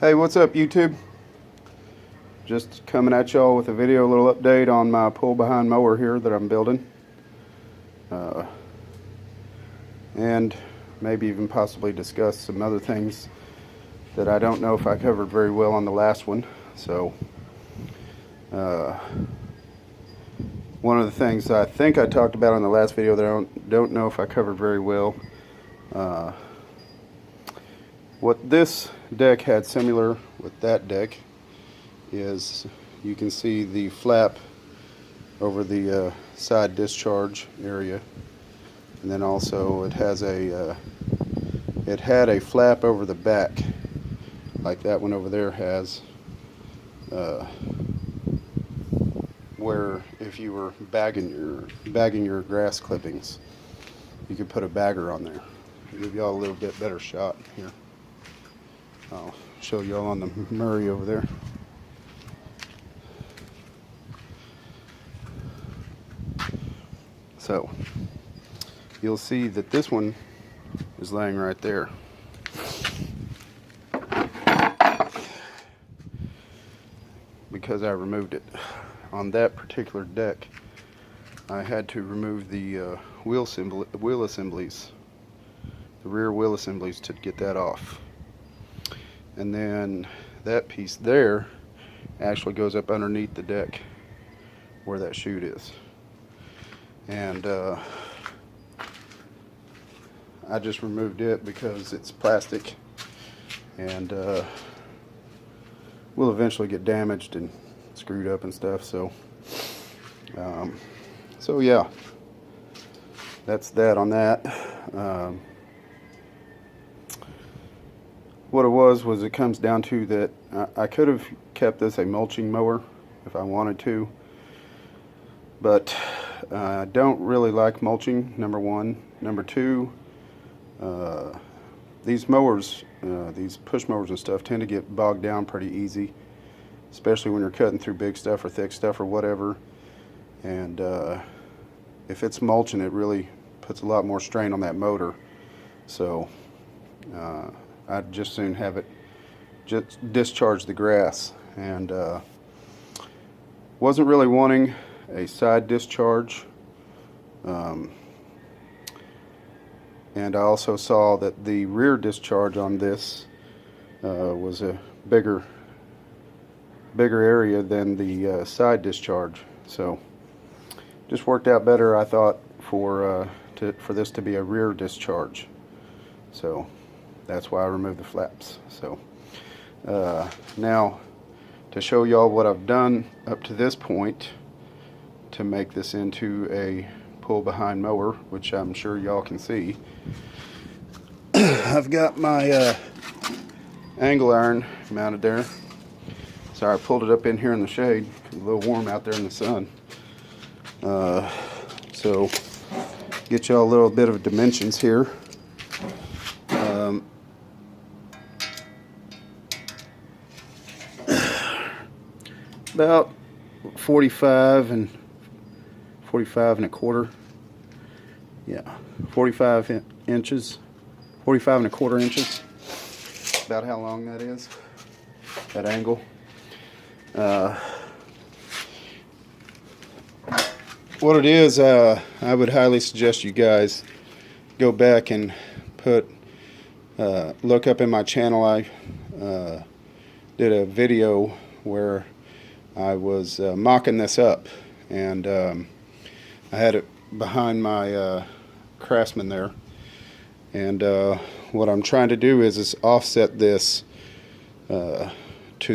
Hey, what's up YouTube? Just coming at y'all with a video, a little update on my pull behind mower here that I'm building. And maybe even possibly discuss some other things that I don't know if I covered very well on the last one. So, one of the things I think I talked about in the last video that I don't know if I covered very well, what this deck had similar with that deck is you can see the flap over the side discharge area, and then also it has it had a flap over the back like that one over there has, where if you were bagging your grass clippings, you could put a bagger on there. I'll give y'all a little bit better shot here. I'll show y'all on the Murray over there. So you'll see that this one is laying right there. Because I removed it. On that particular deck, I had to remove the wheel assemblies, the rear wheel assemblies, to get that off. And then that piece there actually goes up underneath the deck where that chute is. And I just removed it because it's plastic and will eventually get damaged and screwed up and stuff. So yeah, that's that on that. What it was it comes down to that I could have kept this a mulching mower if I wanted to, but I don't really like mulching, number one. Number two, these mowers, these push mowers and stuff, tend to get bogged down pretty easy, especially when you're cutting through big stuff or thick stuff or whatever. And if it's mulching, it really puts a lot more strain on that motor. So I'd just soon have it just discharge the grass. And wasn't really wanting a side discharge. And I also saw that the rear discharge on this was a bigger area than the side discharge. So just worked out better, I thought, for this to be a rear discharge. So that's why I removed the flaps. So now to show y'all what I've done up to this point to make this into a pull behind mower, which I'm sure y'all can see. I've got my angle iron mounted there. Sorry, I pulled it up in here in the shade. It's a little warm out there in the sun. So get y'all a little bit of dimensions here. About 45 and a quarter. Yeah, 45 inches, 45 and a quarter inches. About how long that is, that angle. What it is, I would highly suggest you guys go back and look up in my channel. I did a video where I was mocking this up, and I had it behind my Craftsman there, and what I'm trying to do is offset this to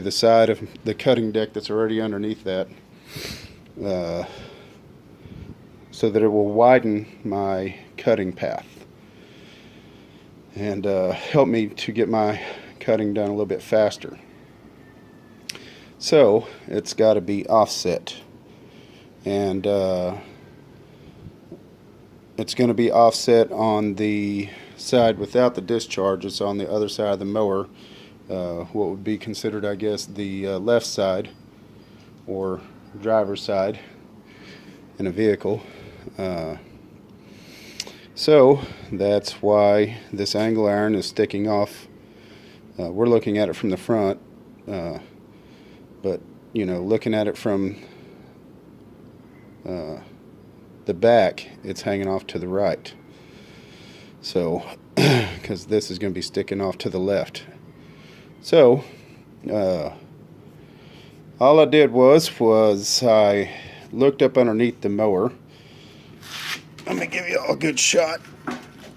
the side of the cutting deck that's already underneath that, so that it will widen my cutting path and help me to get my cutting done a little bit faster. So it's got to be offset, and it's going to be offset on the side without the discharge. It's on the other side of the mower, what would be considered, I guess, the left side or driver's side in a vehicle. So that's why this angle iron is sticking off We're looking at it from the front, but you know, looking at it from the back, it's hanging off to the right. So, because this is going to be sticking off to the left. So, all I did was I looked up underneath the mower. Let me give you all a good shot.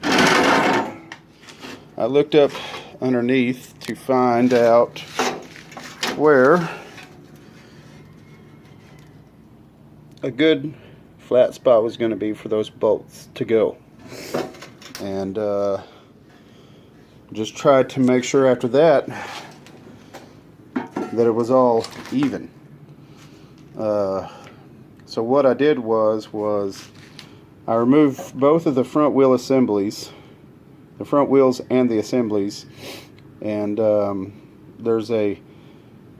I looked up underneath to find out where a good flat spot was going to be for those bolts to go. And just tried to make sure after that that it was all even. So what I did was I removed both of the front wheel assemblies, the front wheels and the assemblies, and there's a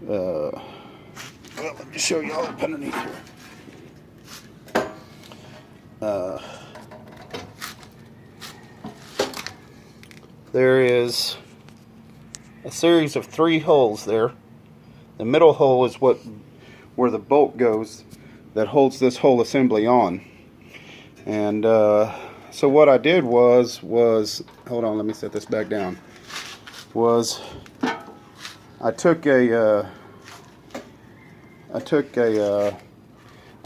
well, let me show you all up underneath here. There is a series of 3 holes there. The middle hole is where the bolt goes that holds this whole assembly on. And so what I did was hold on, let me set this back down. I was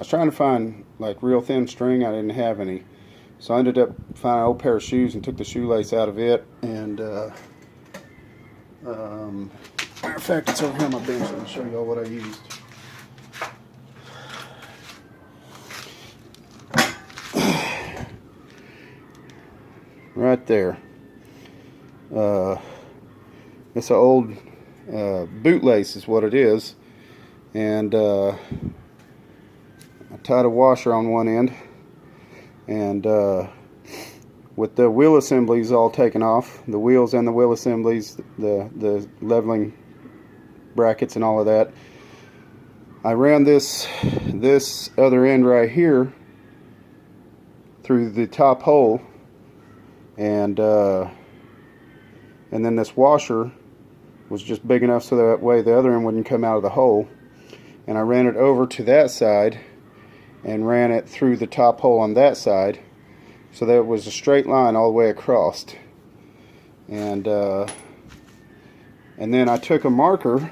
trying to find like real thin string. I didn't have any, so I ended up finding an old pair of shoes and took the shoelace out of it. And matter of fact, it's over here on my bench. Let me show you all what I used. Right there. It's an old bootlace is what it is, and I tied a washer on one end, and with the wheel assemblies all taken off, the wheels and the wheel assemblies, the leveling brackets and all of that, I ran this other end right here through the top hole, and then this washer was just big enough so that way the other end wouldn't come out of the hole, and I ran it over to that side and ran it through the top hole on that side, so that it was a straight line all the way across. And then I took a marker,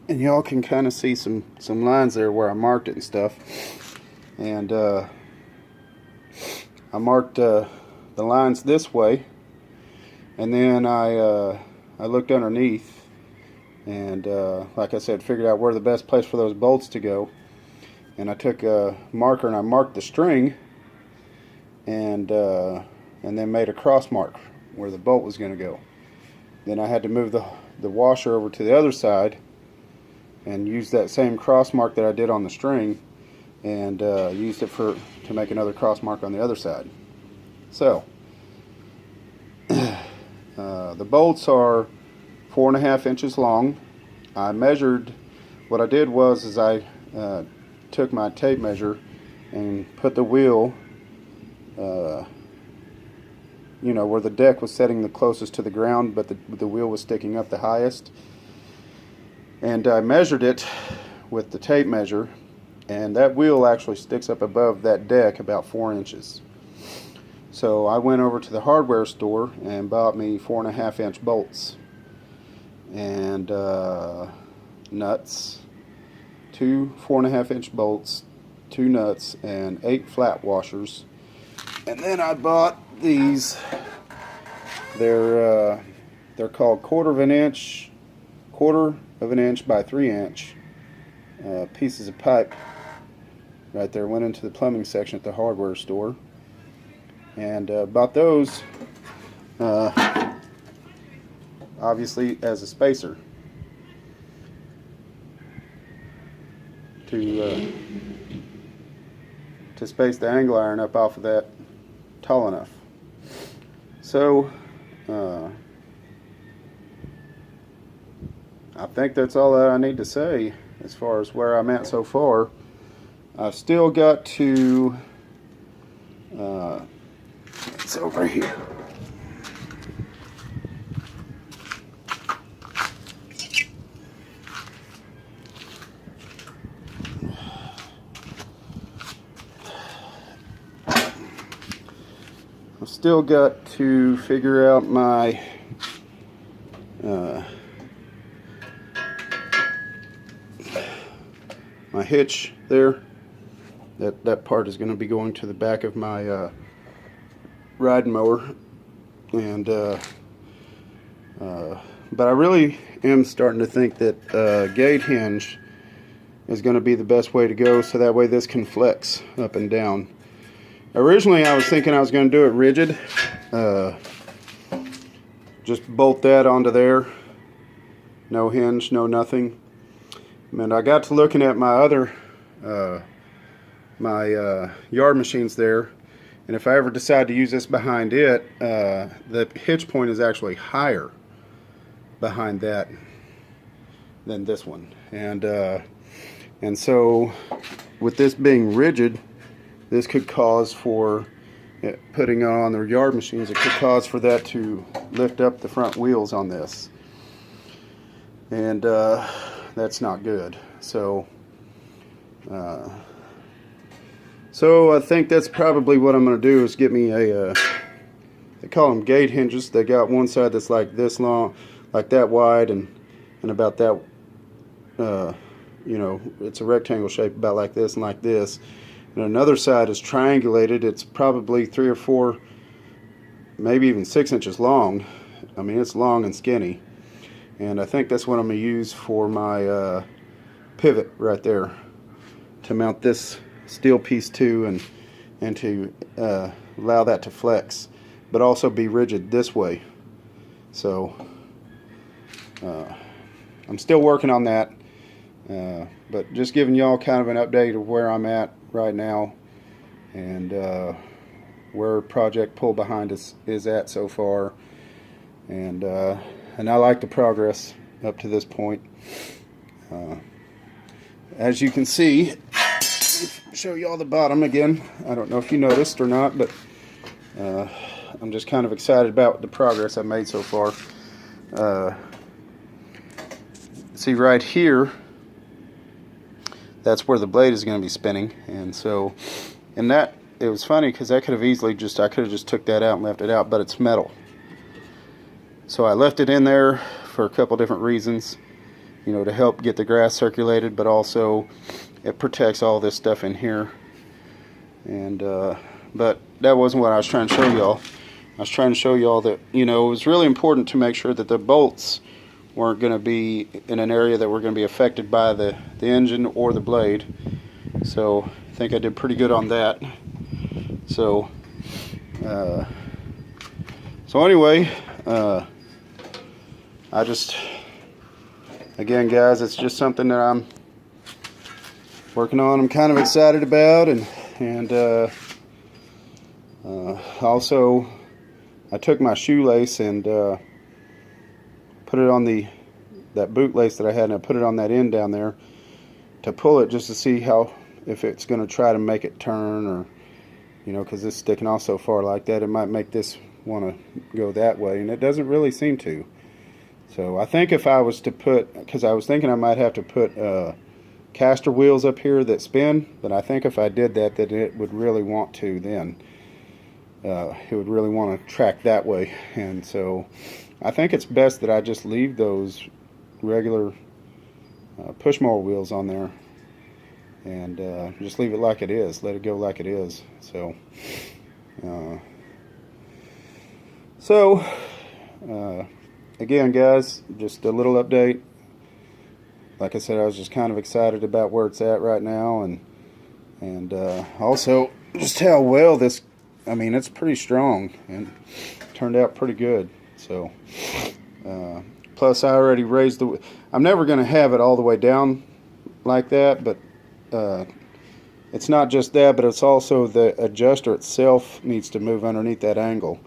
and y'all can kind of see some lines there where I marked it and stuff, and I marked the lines this way, and then I looked underneath, and like I said, figured out where the best place for those bolts to go, and I took a marker and I marked the string, and then made a cross mark where the bolt was going to go. Then I had to move the washer over to the other side and use that same cross mark that I did on the string, and used it to make another cross mark on the other side. So the bolts are 4.5 inches long. I measured. What I did was I took my tape measure and put the wheel, you know, where the deck was setting the closest to the ground, but the wheel was sticking up the highest. And I measured it with the tape measure, and that wheel actually sticks up above that deck about 4 inches. So I went over to the hardware store and bought me 4.5 inch bolts and nuts, 2 4.5 inch bolts, 2 nuts, and 8 flat washers. And then I bought these. They're called quarter of an inch by 3 inch pieces of pipe. Right there, went into the plumbing section at the hardware store, and bought those obviously as a spacer to space the angle iron up off of that tall enough. So I think that's all that I need to say as far as where I'm at so far. I've still got to it's over here. still got to figure out my my hitch there. That part is going to be going to the back of my riding mower, and but I really am starting to think that gate hinge is going to be the best way to go, so that way this can flex up and down. Originally I was thinking I was going to do it rigid, just bolt that onto there, no hinge, no nothing. And I got to looking at my other yard machines there, and if I ever decide to use this behind it, the hitch point is actually higher behind that than this one, and so with this being rigid, this could cause for putting it on their yard machines, it could cause for that to lift up the front wheels on this, and that's not good. So I think that's probably what I'm going to do, is get me a they call them gate hinges. They got one side that's like this long, like that wide, and about that, you know, it's a rectangle shape about like this and like this, and another side is triangulated. It's probably 3 or 4, maybe even 6 inches long. I mean, it's long and skinny, and I think that's what I'm going to use for my pivot right there, to mount this steel piece to, and to allow that to flex, but also be rigid this way. So I'm still working on that, but just giving y'all kind of an update of where I'm at right now, and where Project Pull Behind is at so far, and I like the progress up to this point. As you can see, show you all the bottom again. I don't know if you noticed or not, but I'm just kind of excited about the progress I've made so far. See right here, that's where the blade is going to be spinning, and so, and that, it was funny because I could have easily just took that out and left it out, but it's metal. So I left it in there for a couple different reasons, you know, to help get the grass circulated, but also it protects all this stuff in here. And but that wasn't what I was trying to show y'all. I was trying to show y'all that, you know, it was really important to make sure that the bolts weren't going to be in an area that were going to be affected by the engine or the blade. So I think I did pretty good on that. So anyway, I just, again guys, it's just something that I'm working on, I'm kind of excited about, and also I took my shoelace and put it on that bootlace that I had, and I put it on that end down there to pull it, just to see if it's going to try to make it turn, or, you know, because it's sticking off so far like that, it might make this want to go that way, and it doesn't really seem to. So I think if I was to put, because I was thinking I might have to put caster wheels up here that spin, but I think if I did that, it would really want to then. It would really want to track that way, and so I think it's best that I just leave those regular push mower wheels on there, and just leave it like it is, let it go like it is. So again guys, just a little update. Like I said, I was just kind of excited about where it's at right now, and also just how well this, I mean, it's pretty strong and turned out pretty good. So plus I already raised I'm never going to have it all the way down like that, but it's not just that, but it's also the adjuster itself needs to move underneath that angle.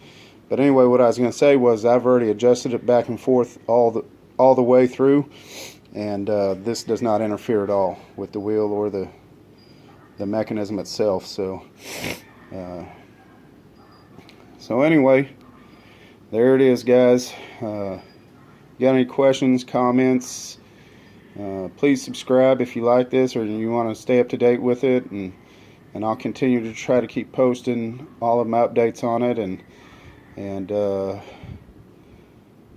But anyway, what I was going to say was I've already adjusted it back and forth all the way through, and this does not interfere at all with the wheel or the mechanism itself. So anyway, there it is, guys. Got any questions, comments, please subscribe if you like this or you want to stay up to date with it, and I'll continue to try to keep posting all of my updates on it, and And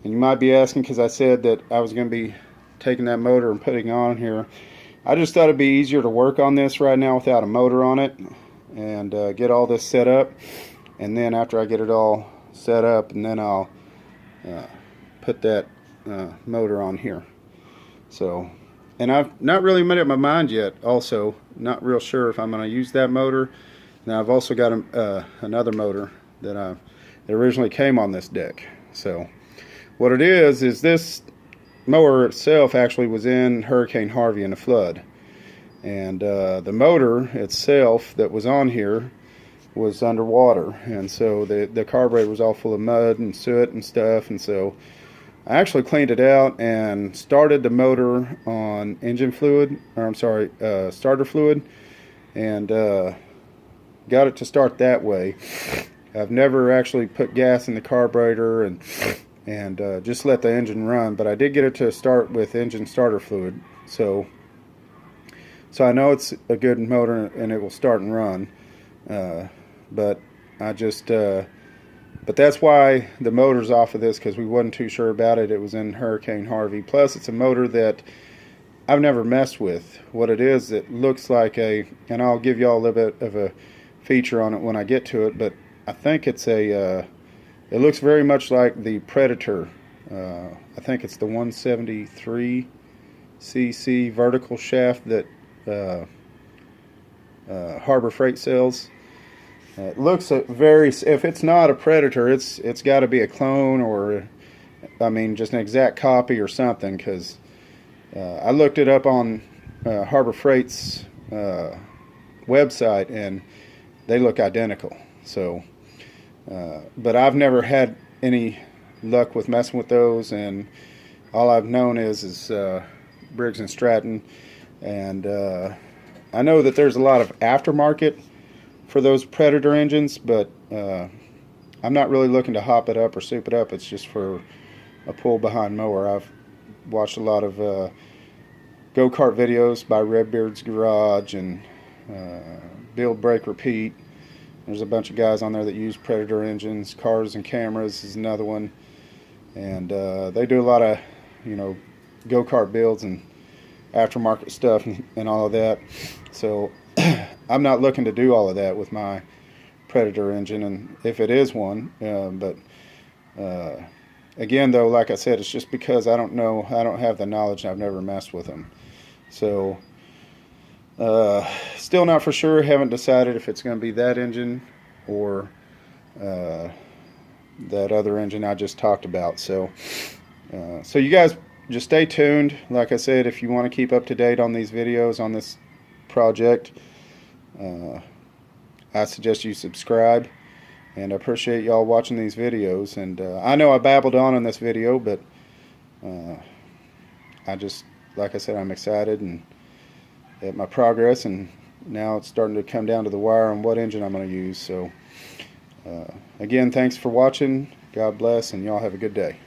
you might be asking, because I said that I was going to be taking that motor and putting it on here. I just thought it'd be easier to work on this right now without a motor on it, and get all this set up. And then after I get it all set up, and then I'll put that motor on here. So, and I've not really made up my mind yet. Also, not real sure if I'm going to use that motor. Now I've also got another motor that originally came on this deck. So what it is this mower itself actually was in Hurricane Harvey in a flood, and the motor itself that was on here was underwater, and so the carburetor was all full of mud and soot and stuff. And so I actually cleaned it out and started the motor on engine fluid, or I'm sorry, starter fluid, and got it to start that way. I've never actually put gas in the carburetor and just let the engine run, but I did get it to start with engine starter fluid, so I know it's a good motor and it will start and run. But that's why the motor's off of this, because we wasn't too sure about it. It was in Hurricane Harvey. Plus, it's a motor that I've never messed with. What it is, it looks like and I'll give y'all a little bit of a feature on it when I get to it, but I think it's it looks very much like the Predator. I think it's the 173 cc vertical shaft that Harbor Freight sells. It looks if it's not a Predator, it's got to be a clone, or I mean just an exact copy or something, because I looked it up on Harbor Freight's website and they look identical. So but I've never had any luck with messing with those, and all I've known is Briggs and Stratton, and I know that there's a lot of aftermarket for those Predator engines, but I'm not really looking to hop it up or soup it up. It's just for a pull behind mower. I've watched a lot of go-kart videos by Redbeard's Garage and Build Break Repeat. There's a bunch of guys on there that use Predator engines. Cars and Cameras is another one, and they do a lot of go-kart builds and aftermarket stuff and all of that. So I'm not looking to do all of that with my Predator engine, and if it is one, but again though, like I said, it's just because I don't know, I don't have the knowledge, and I've never messed with them. So still not for sure, haven't decided if it's going to be that engine or that other engine I just talked about. So so you guys just stay tuned. Like I said, if you want to keep up to date on these videos on this project, I suggest you subscribe, and I appreciate y'all watching these videos. And I know I babbled on in this video, but I just, like I said, I'm excited and at my progress, and now it's starting to come down to the wire on what engine I'm going to use. So again, thanks for watching. God bless, and y'all have a good day.